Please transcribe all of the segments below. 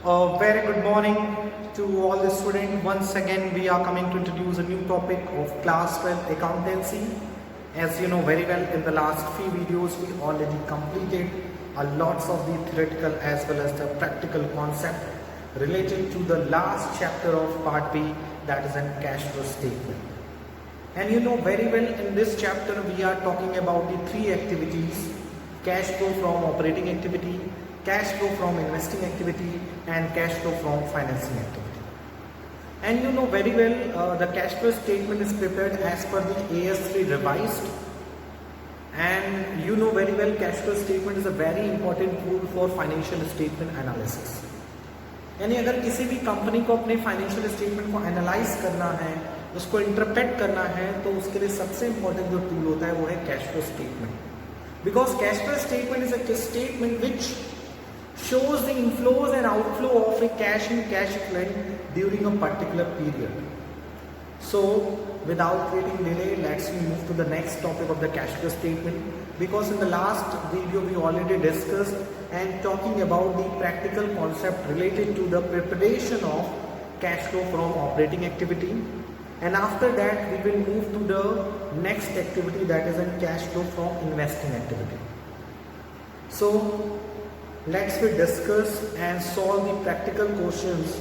Very good morning to all the students. Once again, we are coming to introduce a new topic of class 12 accountancy. As you know very well, in the last few videos, we already completed a lots of the theoretical as well as the practical concept related to the last chapter of part B, that is an cash flow statement. And you know very well, in this chapter, we are talking about the three activities: cash flow from operating activity, cash flow from investing activity, and cash flow from financing activity. And you know very well, the cash flow statement is prepared as per the AS3 revised. And you know very well, cash flow statement is a very important tool for financial statement analysis. यानी अगर किसी भी company को अपने financial statement को analyse करना है, उसको इंटरप्रेट करना है, तो उसके लिए सबसे इंपॉर्टेंट जो टूल होता है वो है cash flow statement. Because cash flow statement is a statement which shows the inflows and outflow of a cash and cash equivalent during a particular period. So without creating delay, let's move to the next topic of the cash flow statement, because in the last video we already discussed and talking about the practical concept related to the preparation of cash flow from operating activity, and after that we will move to the next activity, that is a cash flow from investing activity. So let's discuss and solve the practical questions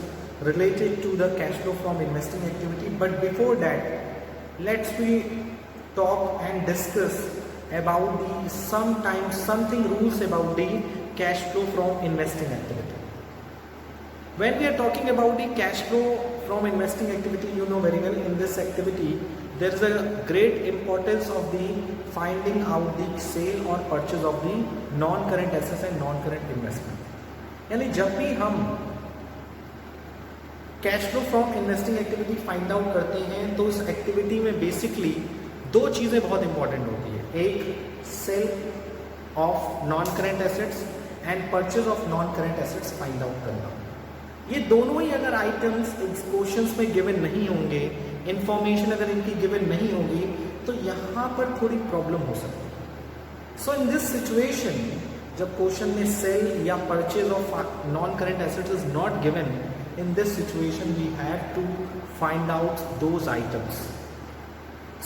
related to the cash flow from investing activity. But before that, let's talk and discuss about the something rules about the cash flow from investing activity. When we are talking about the cash flow from investing activity, you know very well, in this activity there is a great importance of the finding out the sale or purchase of the non-current assets and non-current investment. यानी जब भी हम cash flow from investing activity find out करते हैं, तो इस activity में basically दो चीज़ें बहुत इंपॉर्टेंट होती है. एक, sale of non current assets and purchase of non current assets find out करना. ये दोनों ही अगर आइटम्स क्वेश्चंस में गिवन नहीं होंगे, इंफॉर्मेशन अगर इनकी गिवन नहीं होगी, तो यहाँ पर थोड़ी प्रॉब्लम हो सकती है. सो इन दिस सिचुएशन, जब क्वेश्चन में सेल या purchase of non current assets is not given, in this situation we have to find out those items.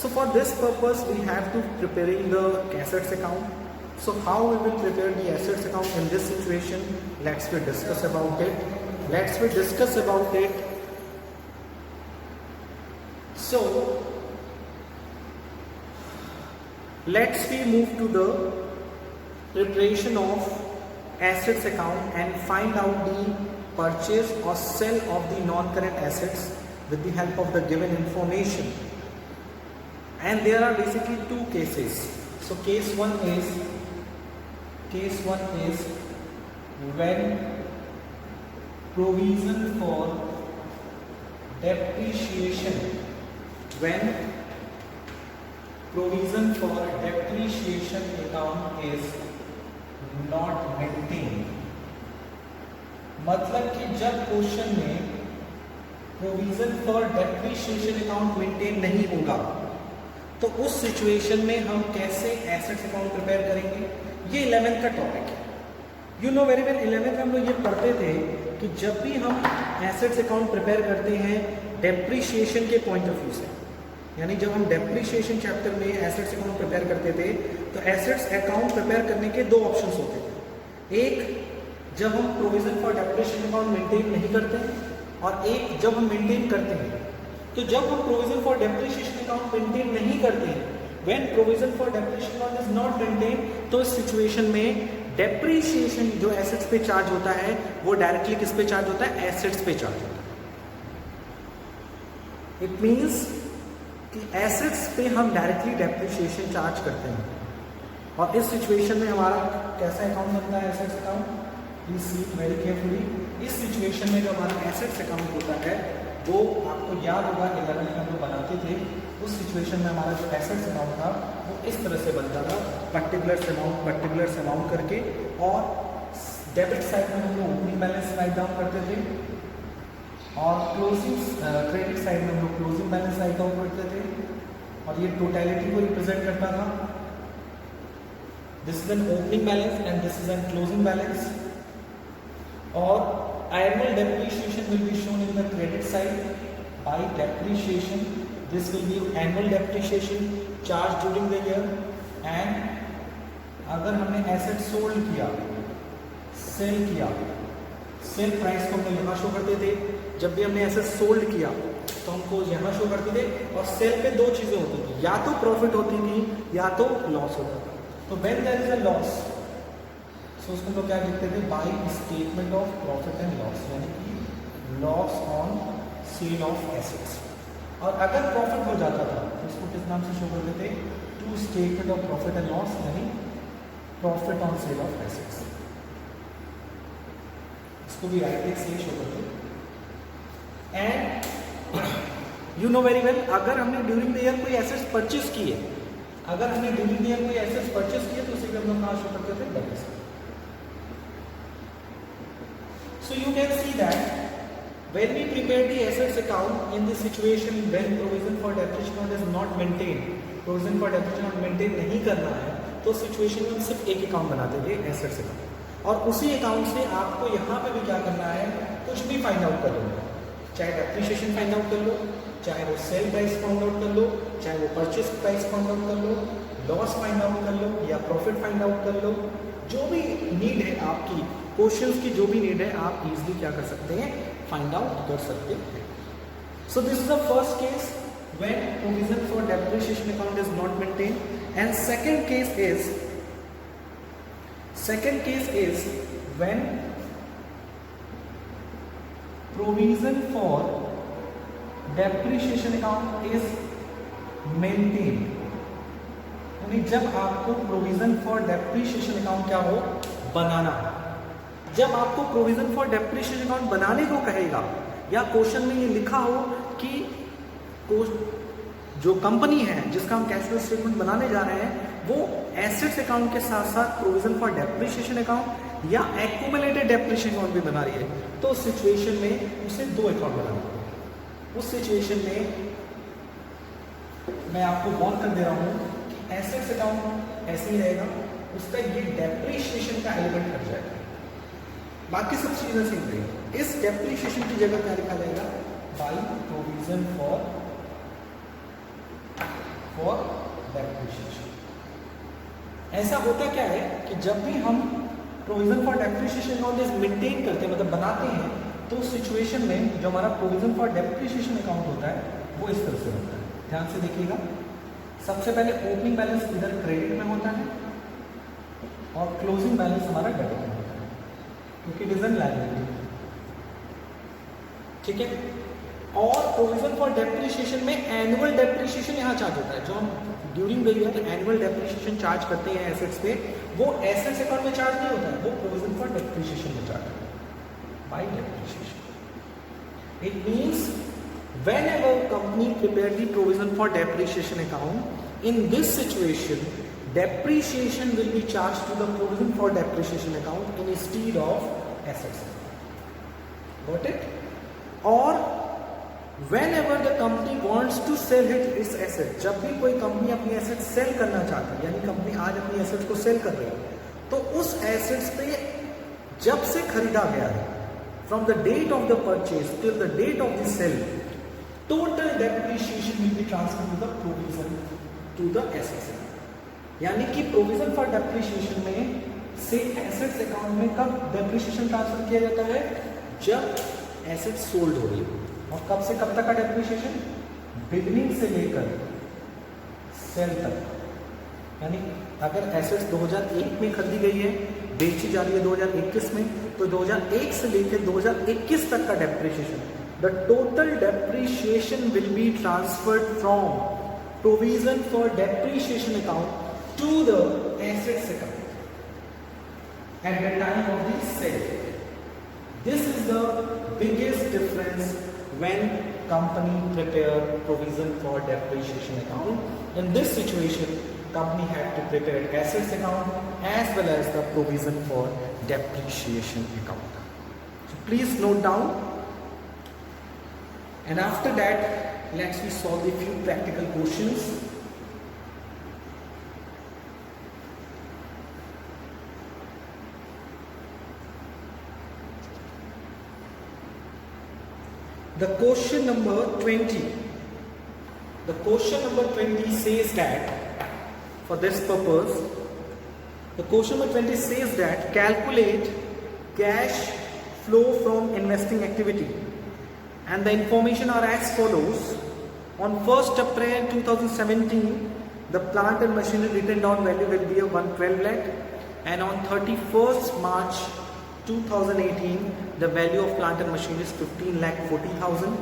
So for this purpose we have to preparing the assets account. So how we will prepare the assets account in this situation? Let's discuss about it. So let's move to the preparation of assets account and find out the purchase or sell of the non-current assets with the help of the given information. And there are basically two cases. So case one is when provision for depreciation account is not maintained. मतलब कि जब question में provision for depreciation account maintain नहीं होगा, तो उस situation में हम कैसे एसेट्स अकाउंट प्रिपेयर करेंगे. ये 11th का टॉपिक है. You know very well, 11th में हम लोग ये पढ़ते थे कि जब भी हम एसेट्स अकाउंट प्रिपेयर करते हैं डेप्रिसिएशन के पॉइंट ऑफ व्यू से, यानी जब हम डेप्रिसिएशन चैप्टर में एसेट्स अकाउंट प्रिपेयर करते थे, तो एसेट्स अकाउंट प्रिपेयर करने के दो ऑप्शंस होते थे. एक, जब हम provision for depreciation account maintain नहीं करते हैं, और एक जब हम मेंटेन करते हैं. तो जब हम provision for depreciation account maintain नहीं करते हैं, when provision for depreciation account is not maintain, तो इस सिचुएशन में डेप्रिसिएशन जो एसेट्स पे चार्ज होता है वो डायरेक्टली किस पे चार्ज होता है? एसेट्स पे चार्ज होता है. इट मींस कि एसेट्स पे हम डायरेक्टली डेप्रिसिएशन चार्ज करते हैं, और इस सिचुएशन में हमारा कैसा अकाउंट बनता है? Assets account. Please see very carefully. इस सिचुएशन में जो हमारा एसेट्स अकाउंट होता है, वो आपको याद होगा 11th में हम लोग बनाते थे. उस सिचुएशन में हमारा जो एसेट्स अकाउंट था वो इस तरह से बनता था, पर्टिकुलर अमाउंट करके, और डेबिट साइड में हम लोग ओपनिंग बैलेंस राइट डाउन करते थे, और क्रेडिट साइड में हम लोग क्लोजिंग बैलेंस राइट डाउन करते थे, और ये टोटलिटी को रिप्रेजेंट करता था. This is an opening balance and this is N closing balance. और annual depreciation will be shown in the credit side by depreciation. This will be annual depreciation charged during the year. And अगर हमने asset sold किया, cell किया, sale price को हमने यहाँ show करते थे. जब भी हमने एसेट सोल्ड किया तो हमको यहाँ शो करते थे. और सेल पे दो चीज़ें होती थी, या तो प्रॉफिट होती थी या तो लॉस होता था. तो when there is a loss, so उसको तो क्या लिखते थे, by statement of profit and loss, यानी कि loss on sale of assets. और अगर प्रॉफिट हो जाता था तो इसको किस नाम से शो करते थे, to statement of profit and loss, यानी profit on sale of assets. इसको भी राइट से शो करते. And you know very well, अगर हमने ड्यूरिंग द ईयर कोई एसेट्स परचेज किए, अगर हमने ड्यूरिंग द ईयर कोई एसेट्स परचेज किए तो उसी को हम लोग कहाँ शो करते थे, debit. So you can see that when we prepare the assets account in this situation when provision for depreciation is not maintained, provision for depreciation maintain नहीं करना है, तो सिचुएशन में सिर्फ एक अकाउंट बनाते थे, एसेट्स अकाउंट. और उसी अकाउंट से आपको यहाँ पे भी क्या करना है, कुछ भी फाइंड आउट कर लो. चाहे डेप्रिसिएशन फाइंड आउट कर लो, चाहे वो सेल प्राइस फाइंड आउट कर लो, चाहे वो परचेज प्राइस फाइंड आउट कर लो, लॉस फाइंड आउट कर लो या प्रॉफिट फाइंड आउट कर लो. जो भी नीड है आपकी, क्वेश्चंस की जो भी नीड है, आप इजीली क्या कर सकते हैं, फाइंड आउट कर सकते हैं. सो this is the first case when provision for depreciation account is not maintain. And second case is when provision for depreciation account is maintained. यानी जब आपको प्रोविजन फॉर डेप्रिसिएशन अकाउंट क्या हो, बनाना. जब आपको प्रोविजन फॉर डेप्रिसिएशन अकाउंट बनाने को कहेगा या क्वेश्चन में ये लिखा हो कि जो कंपनी है जिसका हम कैश फ्लो स्टेटमेंट बनाने जा रहे हैं वो एसेट्स अकाउंट के साथ साथ प्रोविजन फॉर डेप्रिसिएशन अकाउंट या एक्यूमुलेटेड डेप्रिसिएशन अकाउंट भी बना रही है, तो उस सिचुएशन में उसे दो अकाउंट बनाना होगा. उस सिचुएशन में मैं आपको वार्न कर दे रहा हूँ कि एसेट्स अकाउंट ऐसे ही रहेगा, उसका ये डेप्रिसिएशन का एलिमेंट हट जाएगा, बाकी सब चीजें सेम रहेगी. इस डेप्रिसिएशन की जगह क्या लिखा जाएगा, बाय प्रोविजन फॉर डेप्रिसिएशन. ऐसा होता क्या है कि जब भी हम provision for depreciation account is maintain करते हैं, मतलब बनाते हैं, तो सिचुएशन में जो हमारा प्रोविजन फॉर डेप्रिसिएशन अकाउंट होता है वो इस तरह से होता है. ध्यान से देखिएगा, सबसे पहले ओपनिंग बैलेंस इधर क्रेडिट में होता है और क्लोजिंग बैलेंस हमारा डेबिट में होता है, क्योंकि इट इज एन लायबिलिटी. ठीक है. और प्रोविजन फॉर डेप्रिसिएशन में एनुअल डेप्रिसिएशन यहाँ चार्ज होता है. जो हम during the year annual depreciation charge करते हैं एसेट्स पे, वो एसेट्स अकाउंट में चार्ज नहीं होता है, वो प्रोविजन फॉर डेप्रिसिएशन में चार्ज होता है bye depreciation. It means whenever company prepare the provision for depreciation account, in this situation depreciation will be charged to the provision for depreciation account instead of assets. Got it? Or whenever the company wants to sell its asset, जब भी कोई company अपनी asset cell करना चाहती है, यानी company आज अपनी एसेट्स को सेल कर रही है, तो उस एसेट्स पे जब से खरीदा गया है, from the date of the purchase till the date of the sale, total depreciation will be transfer to the provision to the assets. यानी कि प्रोविजन फॉर डेप्रिसिएशन में से एसेट्स अकाउंट में कब डेप्रिसिएशन ट्रांसफर किया जाता है, जब एसेट सोल्ड हो रही है. और कब से कब तक का डेप्रिसिएशन, बिगिनिंग से लेकर सेल तक. यानी अगर एसेट्स 2001 में खरीदी गई है, बेची जा रही है 2021 में, तो 2001 से लेकर 2021 तक का depreciation, the total depreciation will be transferred from provision for depreciation account to the assets account at the time of the sale. This is the biggest difference when company prepare provision for depreciation account. In this situation, company had to prepare assets account as well as the provision for depreciation account. So please note down. And after that, let's we solve a few practical questions. The question number 20. The question number 20 says that, for this purpose, the question number 20 says that calculate cash flow from investing activity, and the information are as follows. On 1st April 2017, the plant and machinery written down value will be 112 lakh, and on 31st March 2018, the value of plant and machinery is 15 lakh 40,000.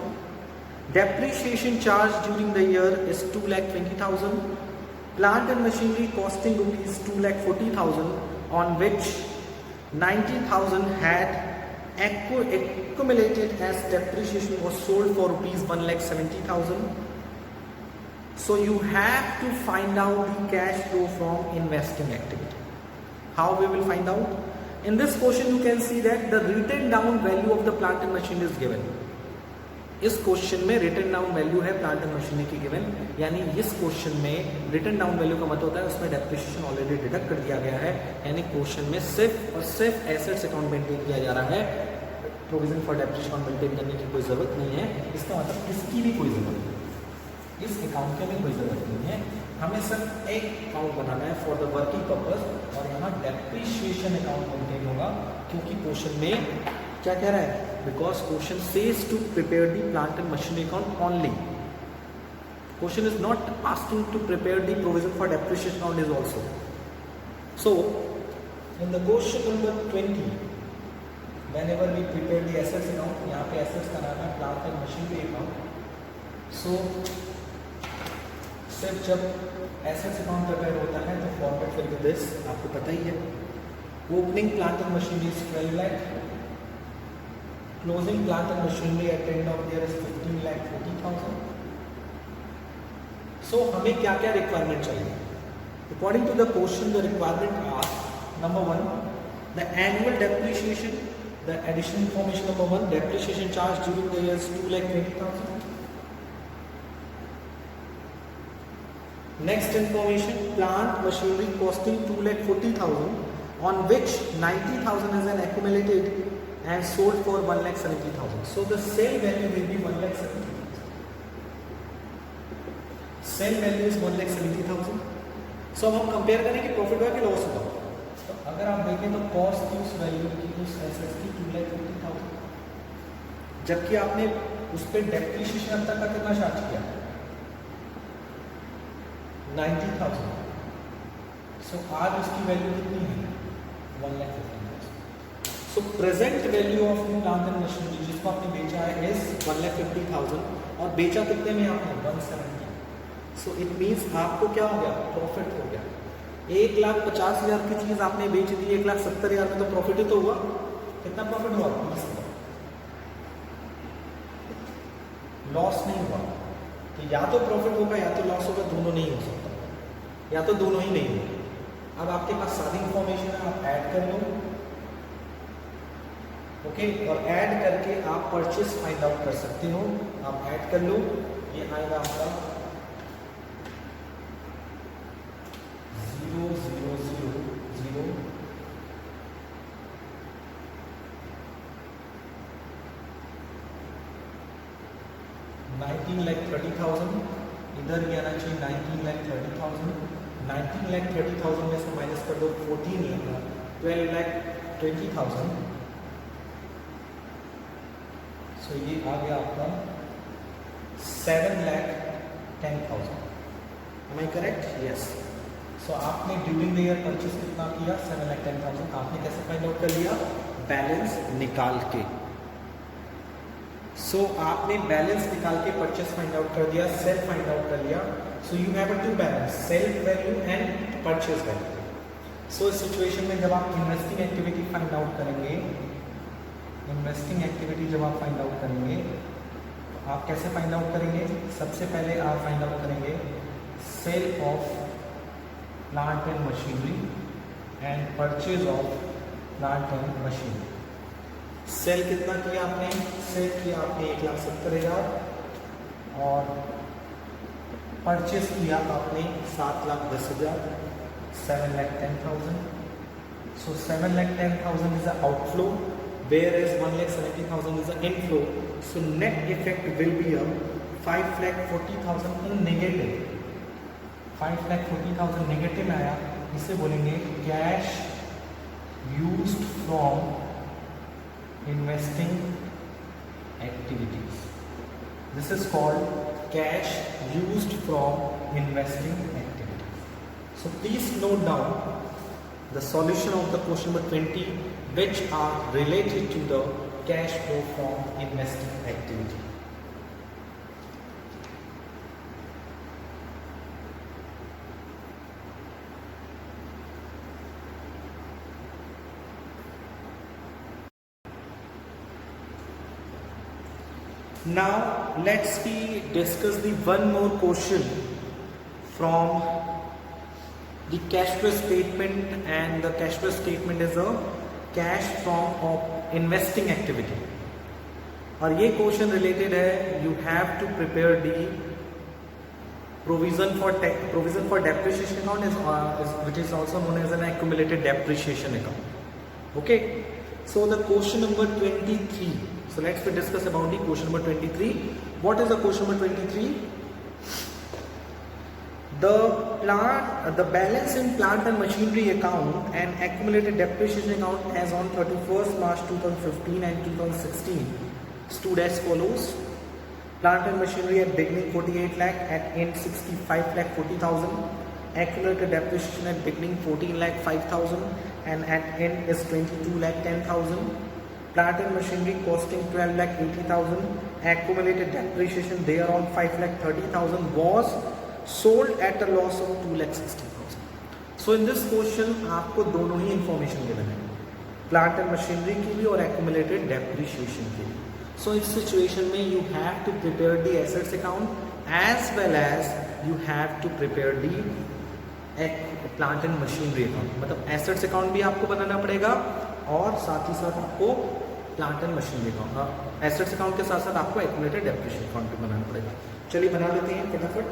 Depreciation charge during the year is 2 lakh 20,000. Plant and machinery costing rupees 2 lakh 40,000, on which 90,000 had accumulated as depreciation was sold for rupees 1 lakh 70,000. So you have to find out the cash flow from investing activity. How we will find out? In this question you can see that the written down value of the plant and machinery is given. इस question में written down value है plant and machinery की given, यानी इस question में written down value का मतलब होता है उसमें डेप्रिसिएशन ऑलरेडी डिडक्ट कर दिया गया है, यानी क्वेश्चन में सिर्फ और सिर्फ एसेट्स अकाउंट मेंटेन किया जा रहा है, प्रोविजन फॉर डेप्रिसिएशन मेंटेन करने की कोई जरूरत नहीं है। इसका मतलब इसकी भी कोई जरूरत नहीं, इस अकाउंट की भी कोई जरूरत नहीं है, हमें सिर्फ एक अकाउंट बनाना है फॉर द वर्किंग पर्पज, और यहाँ डेप्रिसिएशन अकाउंट मेंटेन होगा, क्योंकि क्वेश्चन में क्या कह रहा है, because question says to prepare the plant and machinery account only, question is not asking to prepare the provision for depreciation account is also. So in the question number 20, whenever we prepare the assets account, यहाँ पे assets का नाम है plant and machinery account. सो सिर्फ जब assets account prepare होता है तो फॉर्मेट विल बी दिस, आपको पता ही है। Opening plant and machinery is 12 lakh, closing plant and machinery at end of year is 15 lakh 40,000. So हमें क्या क्या रिक्वायरमेंट चाहिए? According to the question, the requirement are, number 1, the annual depreciation, the additional information number 1, depreciation charge during the year is 2 lakh 20,000. Next information, plant machinery costing 2 lakh 40,000, on which 90,000 is an accumulated and sold for 1 lakh 70,000. So the sale value will be 1 lakh 70,000. Sale value is 1 lakh 70,000. So अब हम compare करें कि profit हुआ कि loss हुआ। तो अगर आप देखें तो कॉस्ट की उस वैल्यू की उस एसेट्स की 2 lakh 50,000, जबकि आपने उस पर डेप्रिसिएशन अब तक का कितना चार्ज किया, 90,000। सो आज उसकी वैल्यू कितनी है, 1 lakh 50,000। So present value of plant and machinery जिसको आपने बेचा है इज 1 lakh 50,000, और बेचा कितने में आपने, 170। सो इट मीन्स आपको क्या हो गया, प्रॉफिट हो गया। 1,50,000 की चीज आपने बेच दी 1,70,000 में, तो प्रॉफिट ही तो हुआ। कितना प्रॉफिट हुआ, लॉस नहीं हुआ। तो या तो प्रॉफिट होगा या तो लॉस होगा, दोनों नहीं हो सकता, या तो दोनों ही नहीं होगा। अब आपके पास सारी इंफॉर्मेशन है, आप ऐड कर लो, ओके, और ऐड करके आप परचेस फाइंड आउट कर सकते हो। आप ऐड कर लो, ये आएगा आपका 0,0,0,0 19 lakh 30,000, इधर भी आना चाहिए 19 lakh 30,000। 19 lakh 30,000 में से माइनस कर दो 14 lakh 12 lakh 20,000। सो ये आ गया आपका 7 lakh 10,000। Am I correct? Yes. So आपने ड्यूरिंग द ईयर परचेस कितना किया, 7 lakh 10,000। आपने कैसे फाइंड आउट कर लिया, बैलेंस निकाल के। सो आपने बैलेंस निकाल के परचेस फाइंड आउट कर दिया, सेल फाइंड आउट कर लिया। So you have to balance, sale value and purchase value. So इस सिचुएशन में जब आप इन्वेस्टिंग एक्टिविटी फाइंड आउट करेंगे, इन्वेस्टिंग एक्टिविटी जब आप फाइंड आउट करेंगे तो आप कैसे फाइंड आउट करेंगे, सबसे पहले आप फाइंड आउट करेंगे sale of plant and machinery and purchase of plant and machinery. Sale कितना किया आपने, सेल किया आपने 1,70,000 और परचेज किया आपने 7,10,000, 7,10,000। सो 7,10,000 is the outflow, whereas 1,70,000 is the inflow. So net effect will be a 5,40,000 in negative. 5,40,000 negative में आया, इसे बोलेंगे cash used from investing activities. This is called cash used from investing activities. So please note down the solution of the question number 20 which are related to the cash flow from investing activity. Now let's discuss the one more question from the cash flow statement, and the cash flow statement is a cash from of investing activity. और ये question related है, you have to prepare the provision for depreciation account which is also known as an accumulated depreciation account. Okay, so the question number 23. So let's discuss about the question number 23. What is the question number 23? The balance in plant and machinery account and accumulated depreciation account as on 31st March 2015 and 2016 stood as follows. Plant and machinery at beginning 48 lakh, at end 65 lakh 40,000. Accumulated depreciation at beginning 14 lakh 5,000 and at end is 22 lakh 10,000. Plant and machinery costing 12 lakh 80,000. Accumulated depreciation thereon 5 lakh 30,000 was sold at a loss of 2 lakh 60,000. So in this question आपको दोनों ही information given है, plant and machinery की भी और accumulated depreciation की भी. सो इस situation में you have to prepare the assets account as well as you have to prepare the plant and machinery account. मतलब एसेट्स अकाउंट भी आपको बनाना पड़ेगा और साथ ही साथ आपको plant and machinery account, assets account के साथ साथ आपको एक्यूमुलेटेड डेप्रिसिएशन अकाउंट भी बनाना पड़ेगा. चलिए बना लेते हैं फटाफट.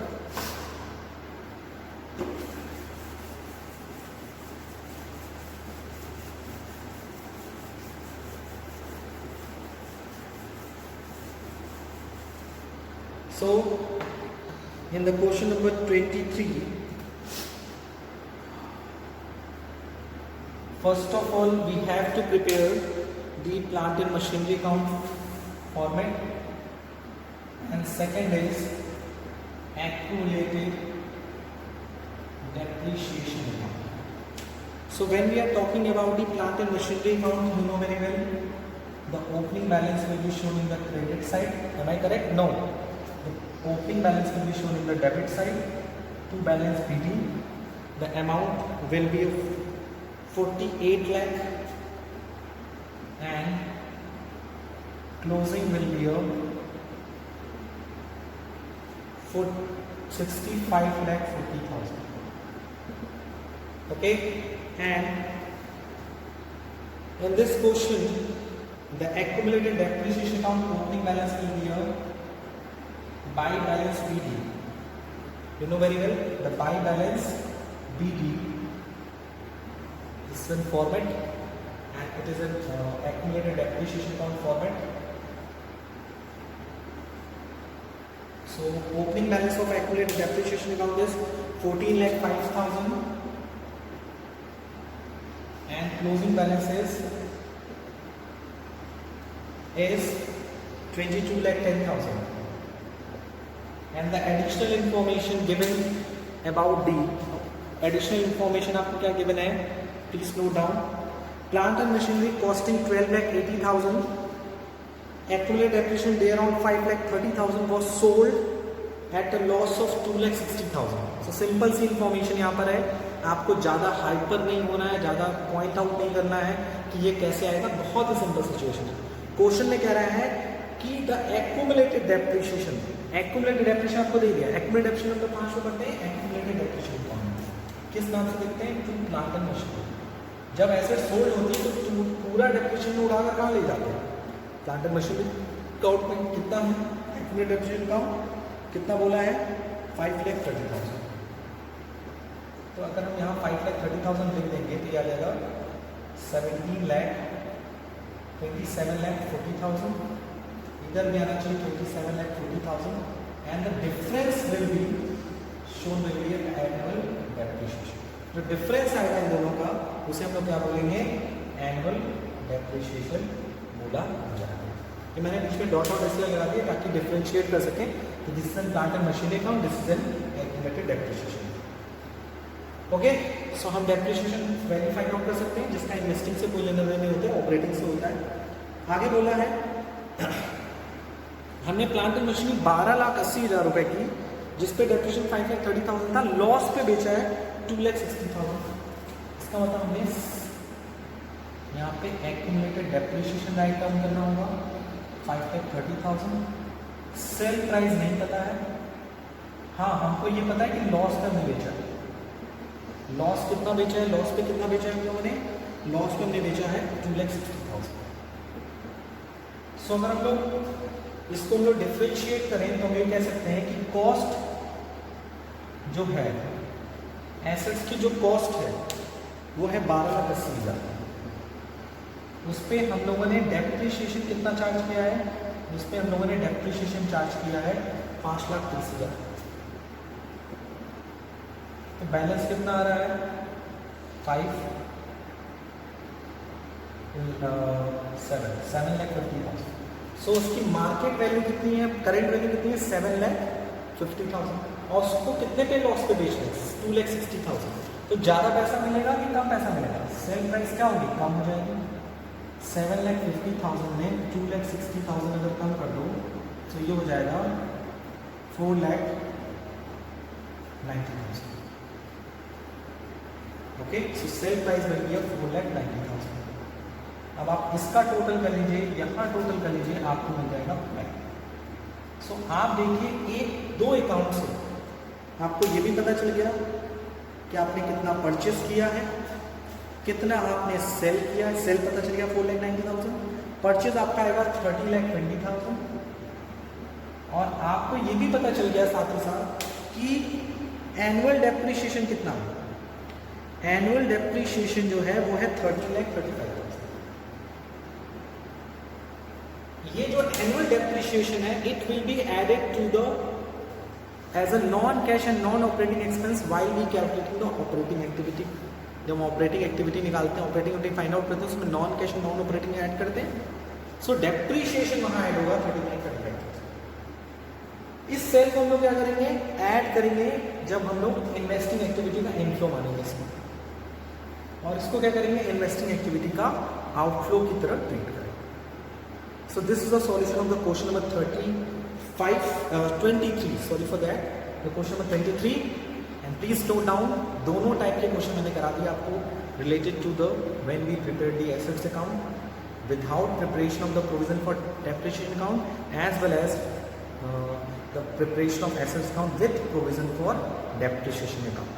So in the question number 23, first of all we have to prepare the plant and machinery account format, and second is accumulated depreciation account. So when we are talking about the plant and machinery account, you know very well the opening balance will be shown in the credit side. Am I correct? No. The opening balance will be shown in the debit side to balance BD. The amount will be 48 lakh and closing will be a 65 lakh 40,000. Okay, and in this question the accumulated depreciation account opening balance will be a by balance BD. You know very well the by balance BD is one format, and it is an accumulated depreciation account format. So opening balance of accumulated depreciation account is 14 lakh 5,000 and closing balance is 22 lakh 10,000. And the additional information given about the additional information आपको क्या given है, please note down. Plant and machinery costing 12 lakh 80,000. Accumulated depreciation thereon 5 lakh 30,000 was sold at a loss of 2 lakh 60,000. So simple C information यहाँ पर है, आपको ज़्यादा hyper नहीं होना है, ज़्यादा पॉइंट आउट नहीं करना है कि ये कैसे आएगा. बहुत ही सिंपल सिचुएशन है. क्वेश्चन में कह रहा है कि the accumulated depreciation, accumulated depreciation आपको दे दिया. एक्यूमुलेटेड डेप्रिसिएशन मतलब 5 को करते हैं एक्यूमुलेटेड डेप्रिसिएशन अकाउंट. किस नाम से देखते हैं? To plant and machinery. जब एसेट सोल्ड होती है तो पूरा डेप्रिसिएशन उड़ाकर कहाँ ले जाते हैं? प्लांट एंड मशीनरी अकाउंट में. कितना है एक्यूमुलेटेड डेप्रिसिएशन अकाउंट? कितना बोला है? 5 लाख 30,000. तो अगर हम यहाँ 5 लाख 30,000 लिख देंगे तो आ जाएगा 17 लाख 27 लाख 40,000 इधर भी आना चाहिए 27,40,000 and the difference will be shown will be annual depreciation. जो डिफरेंस आएगा इन दोनों का उसे हम लोग क्या बोलेंगे, एनुअल डेप्रिसिएशन बोला जाएगा। ये मैंने बीच में डॉट डॉट इसलिए लगा दिया ताकि डिफरेंशिएट कर सकें कि this is an plant and machinery account, this is an accumulated depreciation. Okay, so हम डेप्रिसिएशन वैल्यू फाइंड आउट कर सकते हैं जिसका इन्वेस्टिंग से कोई लेना देना नहीं होता है, ऑपरेटिंग से होता है। आगे बोला है हमने प्लांट एंड मशीनरी 12,80,000 रुपए की जिस पे डेप्रिसिएशन 5,30,000 था, लॉस पे बेचा है 2,60,000। इसका मतलब हमने यहाँ पे एक्यूमुलेटेड डेप्रिसिएशन राइट डाउन करना होगा 5,30,000। सेल प्राइस नहीं पता है, हाँ हमको ये पता है कि लॉस पे हमने बेचा है। लॉस कितना बेचा है, लॉस पे कितना बेचा है हम लोगों ने, लॉस पे हमने बेचा है 2,60,000। सो अगर हम लोग इसको हम लोग डिफ्रेंशिएट करें तो हम ये कह सकते हैं कि कॉस्ट जो है, एसेट्स की जो कॉस्ट है वो है 12,80,000। उस पर हम लोगों ने डेप्रिसिएशन कितना चार्ज किया है, उस पर हम लोगों ने डेप्रिसिएशन चार्ज किया है 5,30,000। तो बैलेंस कितना आ रहा है 7,50,000। सो उसकी मार्केट वैल्यू कितनी है, करंट वैल्यू कितनी है 7,50,000 और उसको कितने पे लॉस पे बेच रहे हैं 2,60,000। तो ज़्यादा पैसा मिलेगा कि कम पैसा मिलेगा, सेल प्राइस क्या होगी, कम हो जाएगी। 7,50,000 में 2,60,000 अगर कम कर दो तो ये हो जाएगा 4,90,000। Okay, so sale price will be 4,90,000। अब आप इसका टोटल कर लीजिए, यहाँ टोटल कर लीजिए, आपको मिल जाएगा 5। सो आप देखिए एक दो अकाउंट से आपको ये भी पता चल गया कि आपने कितना परचेस किया है, कितना आपने सेल किया है। सेल पता चल गया 4,90,000, परचेज आपका आएगा 30,20,000 और आपको ये भी पता चल गया साथ ही साथ कि एनुअल डेप्रिसिएशन कितना है। एनुअल डेप्रिसिएशन जो है वो है 30,35,000। ये जो एनुअल डेप्रिसिएशन है it will be added to the as a non cash and non operating expense while we calculating the operating activity. जब हम ऑपरेटिंग एक्टिविटी निकालते हैं, ऑपरेटिंग एक्टिविटी फाइंड आउट करते हैं, उसमें non cash and non operating add करते हैं। सो depreciation वहां ऐड होगा 39,35,000। इस सेल को हम लोग क्या करेंगे, ऐड करेंगे जब हम लोग इन्वेस्टिंग एक्टिविटी का इनफ्लो मानेंगे इसमें, और इसको क्या करेंगे, इन्वेस्टिंग एक्टिविटी का आउटफ्लो की तरह ट्रीट करेंगे। So this is the solution of the question number 23 sorry for that, the question number 23। And please note down, दोनों टाइप के क्वेश्चन मैंने करा दिया आपको related to the when we prepare the assets account without preparation of the provision for depreciation account as well as the preparation of assets account with provision for depreciation account.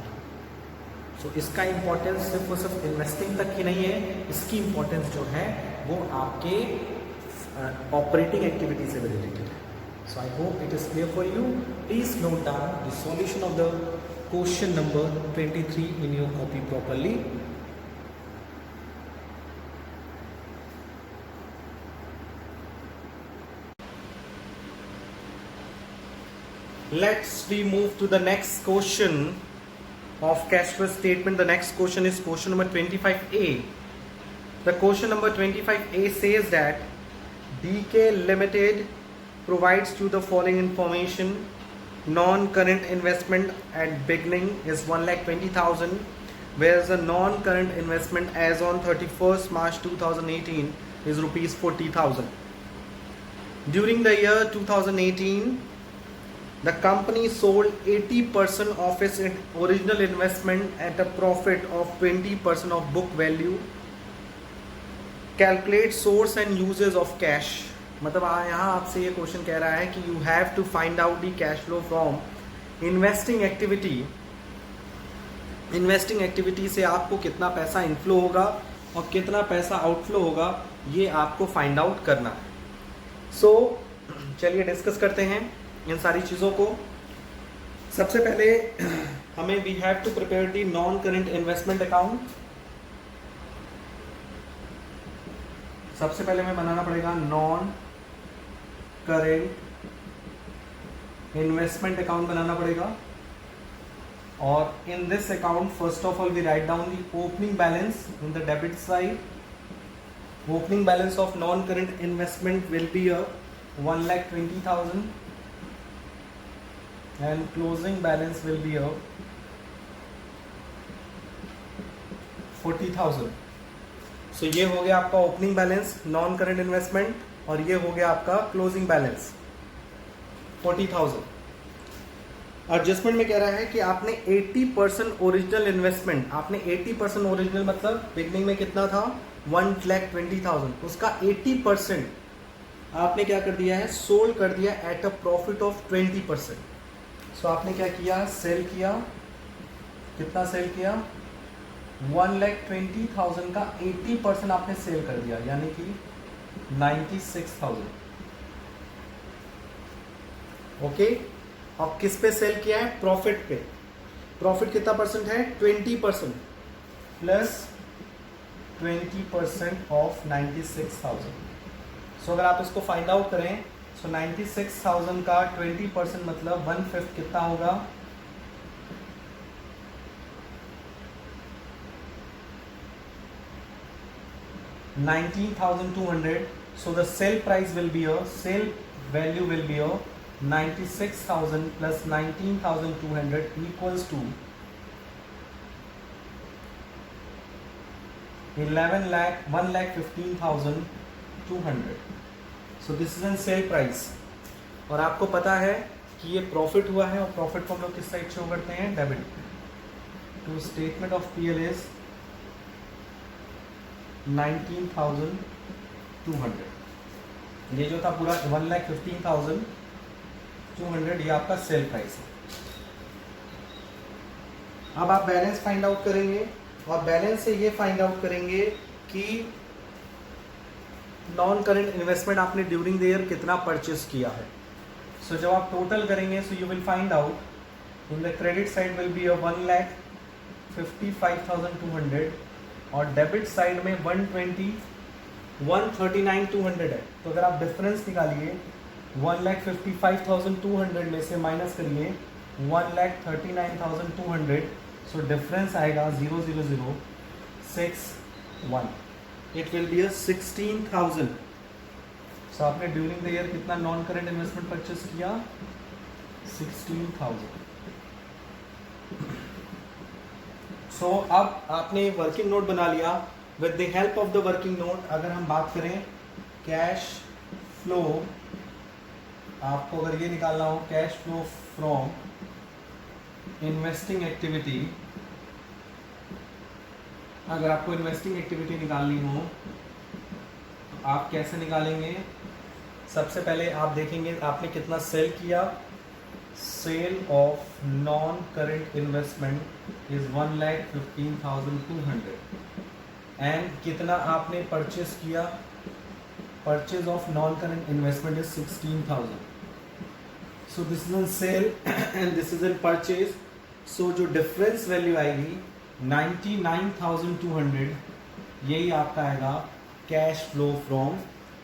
So इसका importance सिर्फ और सिर्फ investing तक ही नहीं है, इसकी importance जो है वो आपके ऑपरेटिंग एक्टिविटी से भी रिलेटेड है। So I hope it is clear for you. Please note down the solution of the question number 23 in your copy properly. Let's we move to the next question of cash flow statement. The next question is question number 25A. The question number 25A says that DK Limited provides you the following information. Non-current investment at beginning is 1,20,000, whereas the non-current investment as on 31st March 2018 is rupees 40,000. During the year 2018, the company sold 80% of its original investment at a profit of 20% of book value. Calculate source and uses of cash. मतलब यहाँ आपसे ये question कह रहा है कि you have to find out the cash flow from investing activity. Investing activity से आपको कितना पैसा इनफ्लो होगा और कितना पैसा आउटफ्लो होगा, ये आपको फाइंड आउट करना है। सो चलिए डिस्कस करते हैं इन सारी चीज़ों को। सबसे पहले हमें we have to prepare the non current investment account. सबसे पहले हमें बनाना पड़ेगा नॉन करेंट इन्वेस्टमेंट अकाउंट बनाना पड़ेगा। और in this account first of all we write down the opening balance in the debit side. Opening balance of non current investment will be 1,20,000 and closing balance will be 40,000। So ये हो गया आपका opening balance non current investment, और ये हो गया आपका closing balance 40,000। Adjustment में कह रहा है कि आपने 80% ओरिजिनल इन्वेस्टमेंट, आपने 80% ओरिजिनल मतलब बिगनिंग में कितना था 1,20,000, उसका 80% आपने क्या कर दिया है, सोल्ड कर दिया एट अ प्रॉफिट ऑफ 20%। सो आपने क्या किया, सेल किया, कितना सेल किया 1,20,000 का 80% आपने सेल कर दिया, यानी कि 96,000। ओके, अब किस पे सेल किया है, प्रॉफिट पे। प्रॉफिट कितना परसेंट है 20% प्लस 20% ऑफ 96,000। सो अगर आप इसको फाइंड आउट करें, सो 96,000 का 20% मतलब 1/5 कितना होगा, 19,200। So the sale price will be sale value will be 96,000 plus 19,200 equals to 1,15,200। So this is an sale price। और आपको पता है कि ये प्रॉफिट हुआ है, और प्रॉफिट को हम लोग किस साइड शो करते हैं, debit. To statement of PL is 19,200। ये जो था पूरा 1,15,200 ये आपका सेल प्राइस है। अब आप बैलेंस फाइंड आउट करेंगे, और बैलेंस से ये फाइंड आउट करेंगे कि नॉन करेंट इन्वेस्टमेंट आपने ड्यूरिंग द ईयर कितना परचेस किया है। सो जब आप टोटल करेंगे, so you will find out in the credit side will be 1,55,200 और डेबिट साइड में 139,200 है। तो अगर आप डिफरेंस निकालिए 1,55,200 में से माइनस करिए 1,39,200, सो डिफरेंस आएगा 0,0061। It will B 16,000। सो आपने ड्यूरिंग द ईयर कितना नॉन करेंट इन्वेस्टमेंट परचेस किया, 16,000। सो अब आपने वर्किंग नोट बना लिया। With the help of the working note अगर हम बात करें कैश फ्लो, आपको अगर ये निकालना हो cash flow from investing activity, अगर आपको इन्वेस्टिंग एक्टिविटी निकालनी हो तो आप कैसे निकालेंगे। सबसे पहले आप देखेंगे आपने कितना सेल किया। Sale of non current investment is 1,15,200 and कितना आपने परचेस किया, purchase of non current investment is 16,000। So this is in sale and this is in purchase. So जो डिफरेंस वैल्यू आएगी 99,200, यही आपका आएगा cash flow from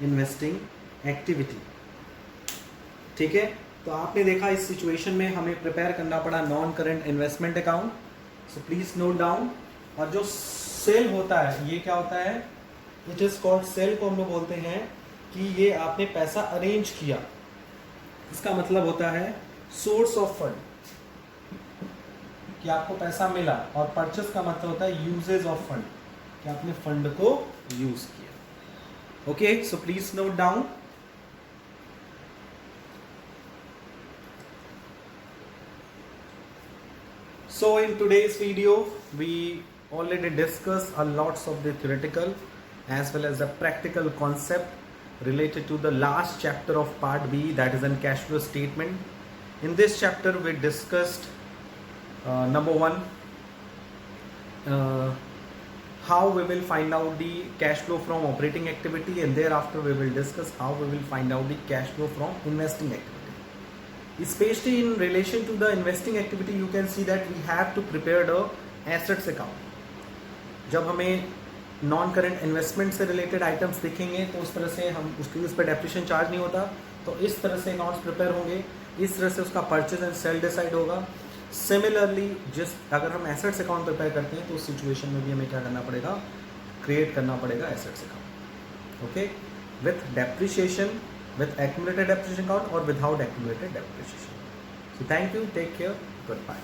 investing activity. ठीक है, तो आपने देखा इस सिचुएशन में हमें प्रिपेयर करना पड़ा non current investment account. So please note down. और जो सेल होता है ये क्या होता है, इट इज कॉल्ड सेल को हम लोग बोलते हैं कि ये आपने पैसा अरेंज किया। इसका मतलब होता है सोर्स ऑफ फंड, कि आपको पैसा मिला, और परचेस का मतलब होता है यूजेज ऑफ फंड, कि आपने फंड को यूज किया। Okay, so please note down. So in today's video we already discussed a lots of the theoretical as well as the practical concept related to the last chapter of part B, that is in cash flow statement. In this chapter we discussed number one, how we will find out the cash flow from operating activity, and thereafter we will discuss how we will find out the cash flow from investing activity. Especially in relation to the investing activity, you can see that we have to prepare the assets account. जब हमें non current investment से related items दिखेंगे तो उस तरह से हम उसके उस पर डेप्रिसिएशन चार्ज नहीं होता, तो इस तरह से अकाउंट्स प्रिपेयर होंगे, इस तरह से उसका परचेज एंड सेल डिसाइड होगा। सिमिलरली अगर हम एसेट्स अकाउंट प्रिपेयर करते हैं तो उस सिचुएशन में भी हमें क्या करना पड़ेगा, क्रिएट करना पड़ेगा assets account, okay, with depreciation, with accumulated depreciation account और without accumulated depreciation. So thank you, take care, good bye.